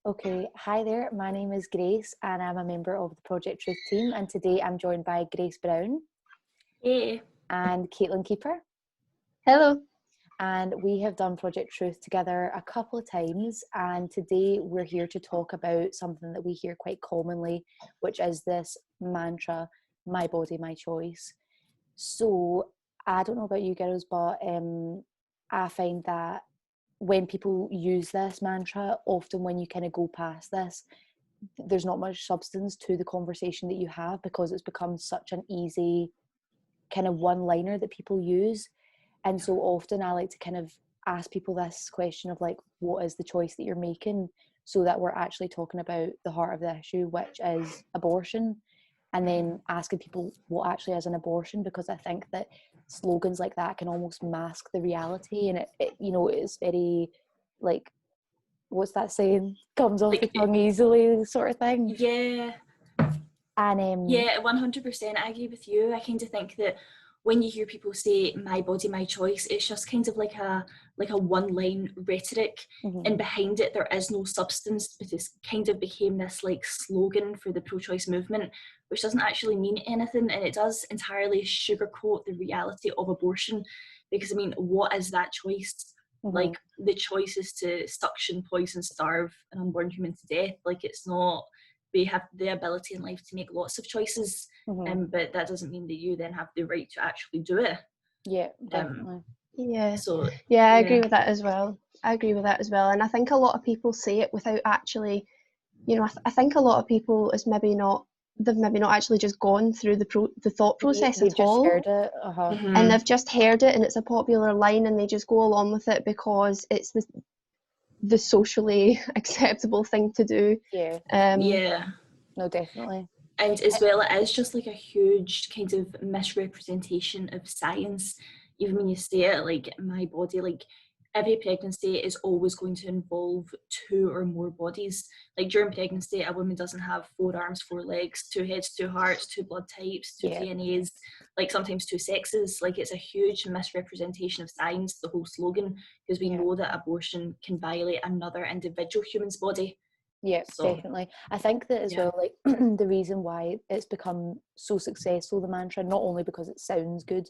Okay, hi there. My name is Grace and I'm a member of the Project Truth team. And today I'm joined by Grace Brown Hey. and Caitlin Keeper. Hello. And we have done Project Truth together a couple of times. And today we're here to talk about something that we hear quite commonly, which is this mantra, my body, my choice. So I don't know about you girls, but I find that when people use this mantra, often when you kind of go past this, there's not much substance to the conversation that you have because it's become such an easy kind of one-liner that people use. And so often I like to kind of ask people this question of like, what is the choice that you're making, so that we're actually talking about the heart of the issue, which is abortion, and then asking people what actually is an abortion, because I think that slogans like that can almost mask the reality, and it you know, it's very like, what's that saying, comes off the tongue easily sort of thing. Yeah. And Yeah, 100%. I agree with you. I kind of think that when you hear people say my body, my choice, it's just kind of like a one-line rhetoric, and behind it there is no substance, but it's kind of became this like slogan for the pro-choice movement, which doesn't actually mean anything, and it does entirely sugarcoat the reality of abortion. Because I mean, what is that choice? Like, the choice is to suction, poison, starve an unborn human to death. Like, it's not. We have the ability in life to make lots of choices, but that doesn't mean that you then have the right to actually do it. Yeah, definitely. I agree with that as well. And I think a lot of people say it without actually, you know, I think a lot of people they've maybe not actually just gone through the thought process they at all. just heard it, and they've just heard it, and it's a popular line, and they just go along with it because it's the socially acceptable thing to do. No, definitely. And as well, it is just like a huge kind of misrepresentation of science. Even when you say it, like, my body, like, every pregnancy is always going to involve 2 or more bodies. Like, during pregnancy, a woman doesn't have 4 arms, 4 legs, 2 heads, 2 hearts, 2 blood types, 2 DNAs, like sometimes 2 sexes. Like, it's a huge misrepresentation of science, the whole slogan, because we know that abortion can violate another individual human's body. Yeah, definitely. I think that as well, like, the reason why it's become so successful, the mantra, not only because it sounds good,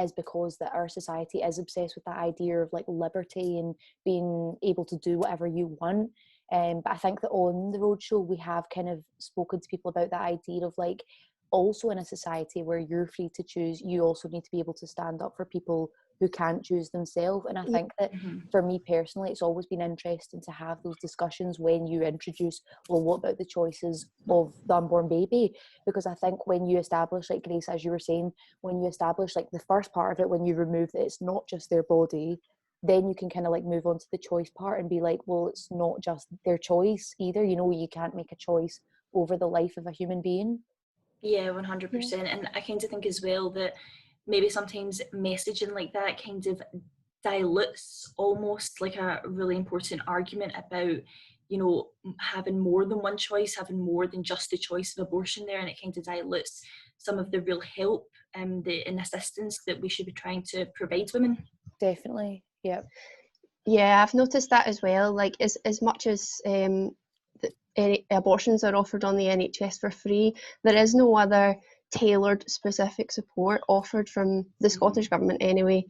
is because that our society is obsessed with that idea of like liberty and being able to do whatever you want. But I think that on the roadshow we have kind of spoken to people about that idea of like, also in a society where you're free to choose, you also need to be able to stand up for people who can't choose themselves. And I think that for me personally, it's always been interesting to have those discussions when you introduce, well, what about the choices of the unborn baby? Because I think when you establish, like Grace, as you were saying, when you establish like the first part of it, when you remove that it's not just their body, then you can kind of like move on to the choice part and be like, well, it's not just their choice either. You know, you can't make a choice over the life of a human being. Yeah, 100%. And I kind of think as well that maybe sometimes messaging like that kind of dilutes almost like a really important argument about, you know, having more than one choice, having more than just the choice of abortion there, and it kind of dilutes some of the real help and assistance that we should be trying to provide women. Definitely, yeah. Yeah, I've noticed that as well. Like, as much as abortions are offered on the NHS for free, there is no other tailored specific support offered from the Scottish Government anyway,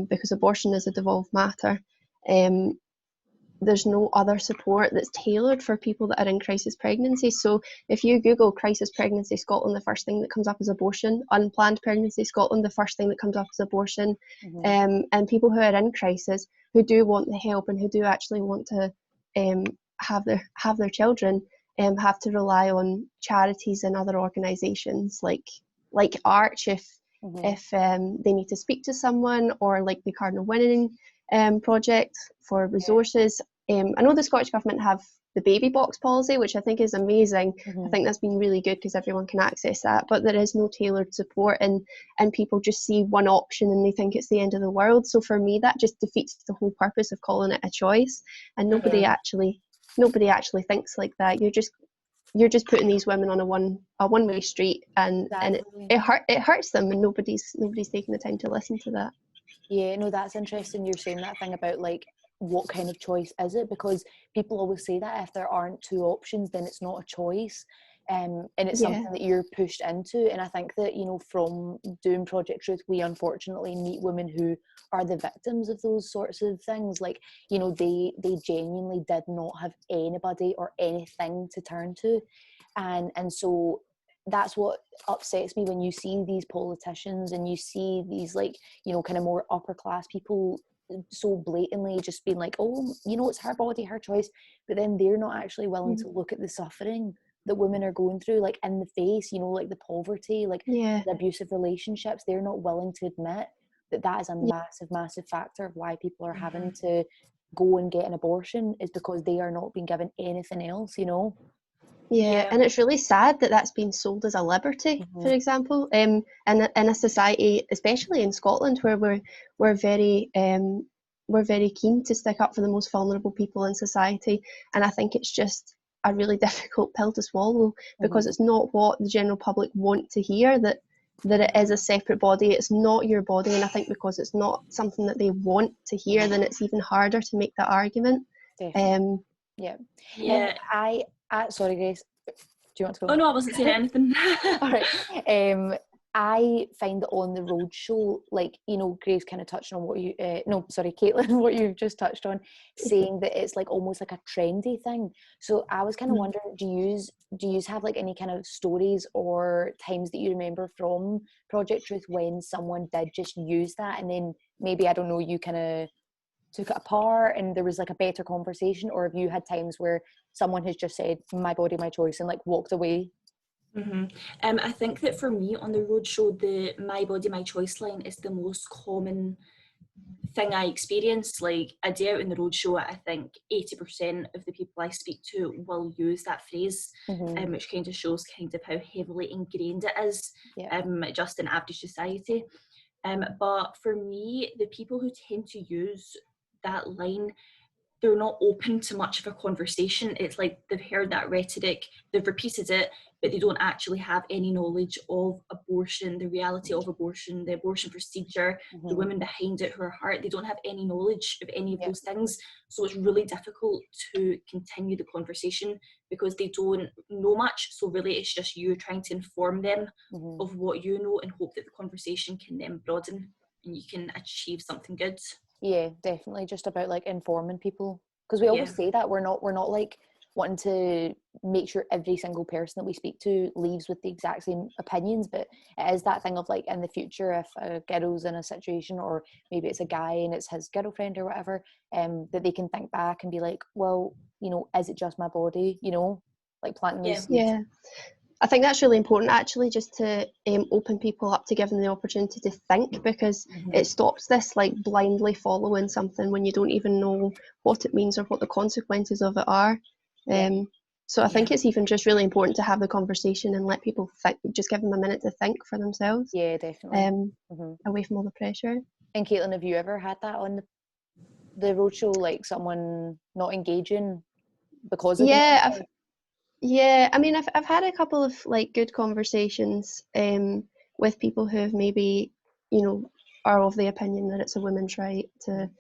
because abortion is a devolved matter. There's no other support that's tailored for people that are in crisis pregnancy. So if you Google crisis pregnancy Scotland, the first thing that comes up is abortion. Unplanned pregnancy Scotland, the first thing that comes up is abortion. And people who are in crisis, who do want the help and who do actually want to have their children, have to rely on charities and other organisations like Arch if they need to speak to someone, or like the Cardinal Winning project for resources. I know the Scottish Government have the baby box policy, which I think is amazing. I think that's been really good because everyone can access that, but there is no tailored support, and people just see one option and they think it's the end of the world. So for me, that just defeats the whole purpose of calling it a choice, and nobody actually thinks like that. You're just putting these women on a one-way street, and it hurts them, and nobody's taking the time to listen to that. Yeah, no, that's interesting. You're saying that thing about like what kind of choice is it? Because people always say that if there aren't two options, then it's not a choice. And it's something that you're pushed into. And I think that, you know, from doing Project Truth, we unfortunately meet women who are the victims of those sorts of things. Like, you know, they genuinely did not have anybody or anything to turn to. And so that's what upsets me when you see these politicians and you see these, like, you know, kind of more upper class people so blatantly just being like, oh, you know, it's her body, her choice. But then they're not actually willing to look at the suffering that women are going through, like, in the face, you know, like the poverty, like the abusive relationships. They're not willing to admit that that is a massive factor of why people are having to go and get an abortion, is because they are not being given anything else, you know. And it's really sad that that's been sold as a liberty, for example, in a society, especially in Scotland, where we're very keen to stick up for the most vulnerable people in society. And I think it's just a really difficult pill to swallow, because it's not what the general public want to hear, that it is a separate body. It's not your body. And I think because it's not something that they want to hear, then it's even harder to make that argument. Definitely. Sorry, Grace, do you want to go? Oh no, I wasn't saying anything. All right. I find that on the roadshow, like, you know, Grace kind of touched on what you, Caitlin, what you've just touched on, saying that it's like almost like a trendy thing. So I was kind of wondering, do you have like any kind of stories or times that you remember from Project Truth when someone did just use that, and then maybe, I don't know, you kind of took it apart and there was like a better conversation? Or have you had times where someone has just said, my body, my choice, and like walked away? I think that for me on the roadshow, the my body, my choice line is the most common thing I experience. Like, a day out in the roadshow, I think 80% of the people I speak to will use that phrase, which kind of shows kind of how heavily ingrained it is, just in average society. But for me, the people who tend to use that line, they're not open to much of a conversation. It's like they've heard that rhetoric, they've repeated it, but they don't actually have any knowledge of abortion, the reality of abortion, the abortion procedure, the women behind it who are hurt. They don't have any knowledge of any of those things. So it's really difficult to continue the conversation because they don't know much. So really it's just you trying to inform them of what you know and hope that the conversation can then broaden and you can achieve something good. Yeah, definitely. Just about like informing people, because we always say that we're not like wanting to make sure every single person that we speak to leaves with the exact same opinions, but it is that thing of like, in the future, if a girl's in a situation, or maybe it's a guy and it's his girlfriend or whatever, that they can think back and be like, well, you know, is it just my body, you know, like planting those seeds. I think that's really important, actually, just to open people up to giving the opportunity to think, because it stops this like blindly following something when you don't even know what it means or what the consequences of it are. So I think it's even just really important to have the conversation and let people think, just give them a minute to think for themselves. Yeah, definitely. Away from all the pressure. And Caitlin, have you ever had that on the roadshow, like someone not engaging because of Yeah, I mean, I've had a couple of like good conversations with people who have maybe, you know, are of the opinion that it's a woman's right to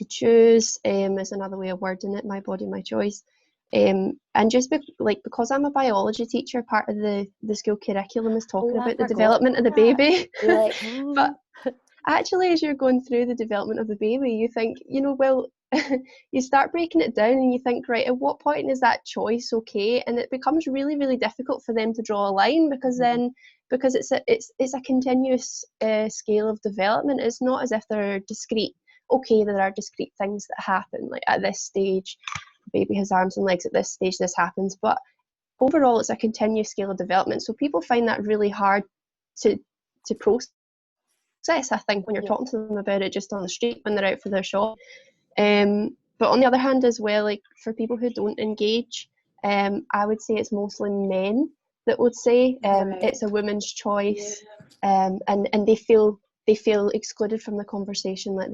choose, is another way of wording it, my body, my choice. And just because I'm a biology teacher, part of the school curriculum is talking about the development of the baby. Like, But actually, as you're going through the development of the baby, you think, you know, well, you start breaking it down and you think, right, at what point is that choice okay? And it becomes really, really difficult for them to draw a line, because it's a continuous scale of development. It's not as if they're discrete. Okay, there are discrete things that happen, like at this stage, the baby has arms and legs, at this stage this happens, but overall it's a continuous scale of development. So people find that really hard to process, I think, when you're talking to them about it just on the street when they're out for their shop. But on the other hand as well, like for people who don't engage, I would say it's mostly men that would say it's a woman's choice, and they feel excluded from the conversation, that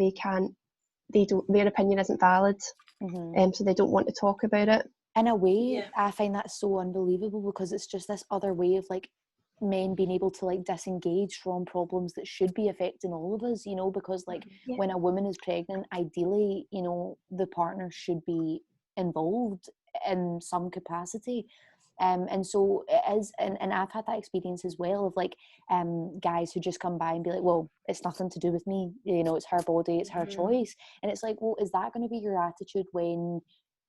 their opinion isn't valid, so they don't want to talk about it. In a way, I find that so unbelievable, because it's just this other way of like men being able to like disengage from problems that should be affecting all of us, you know, because like when a woman is pregnant, ideally, you know, the partner should be involved in some capacity. And so it is, and I've had that experience as well of like guys who just come by and be like, well, it's nothing to do with me, you know, it's her body, it's her choice. And it's like, well, is that going to be your attitude when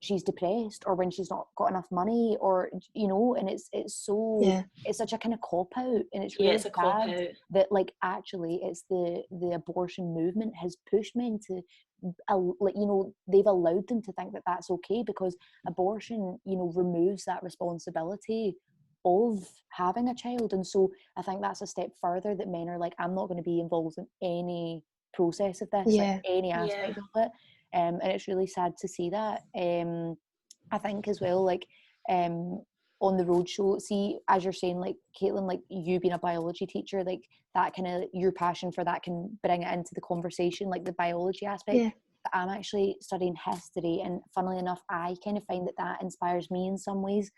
she's depressed or when she's not got enough money, or, you know? And it's so it's such a kind of cop out, and it's really it's a cop sad out. that like actually it's the abortion movement has pushed men to like, you know, they've allowed them to think that that's okay, because abortion, you know, removes that responsibility of having a child. And so I think that's a step further, that men are like, I'm not going to be involved in any process of this, like any aspect of it. And it's really sad to see that. I think as well, like on the roadshow, see, as you're saying, like Caitlin, like you being a biology teacher, like that kind of, your passion for that can bring it into the conversation, like the biology aspect. But I'm actually studying history, and funnily enough, I kind of find that that inspires me in some ways,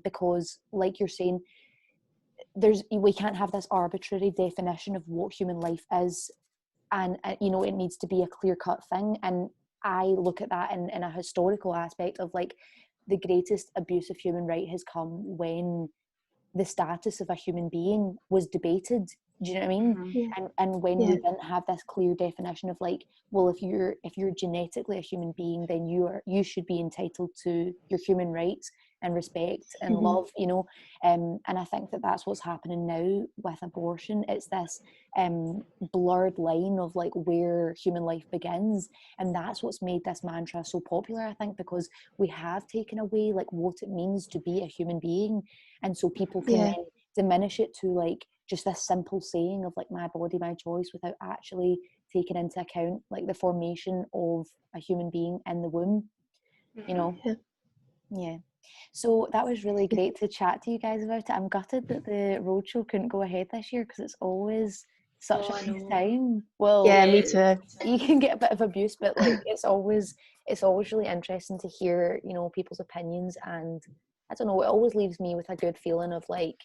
because like you're saying, we can't have this arbitrary definition of what human life is, and you know, it needs to be a clear-cut thing. And I look at that in a historical aspect of like, the greatest abuse of human right has come when the status of a human being was debated. Do you know what I mean? And when we didn't have this clear definition of like, well, if you're genetically a human being, then you should be entitled to your human rights and respect and love, you know. And I think that that's what's happening now with abortion. It's this blurred line of like where human life begins, and that's what's made this mantra so popular, I think, because we have taken away like what it means to be a human being, and so people can then diminish it to like just this simple saying of like, my body, my choice, without actually taking into account like the formation of a human being in the womb, you know. So that was really great to chat to you guys about it. I'm gutted that the roadshow couldn't go ahead this year, because it's always such a nice time. Well, me too. You can get a bit of abuse, but like it's always really interesting to hear, you know, people's opinions, and I don't know, it always leaves me with a good feeling of like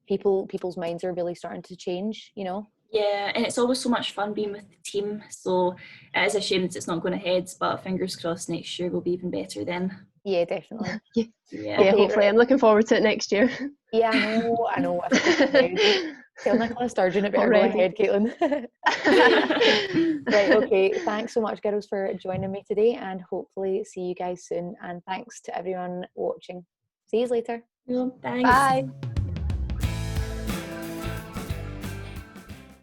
people's minds are really starting to change, you know. Yeah, and it's always so much fun being with the team, so it is a shame that it's not going ahead, but fingers crossed next year will be even better then. Yeah, definitely. Okay, hopefully. I'm looking forward to it next year. Yeah, I know. I feel Tell Nicola Sturgeon it better Already. go ahead, Caitlin. Right, okay. Thanks so much, girls, for joining me today, and hopefully see you guys soon. And thanks to everyone watching. See you later. Well, thanks. Bye.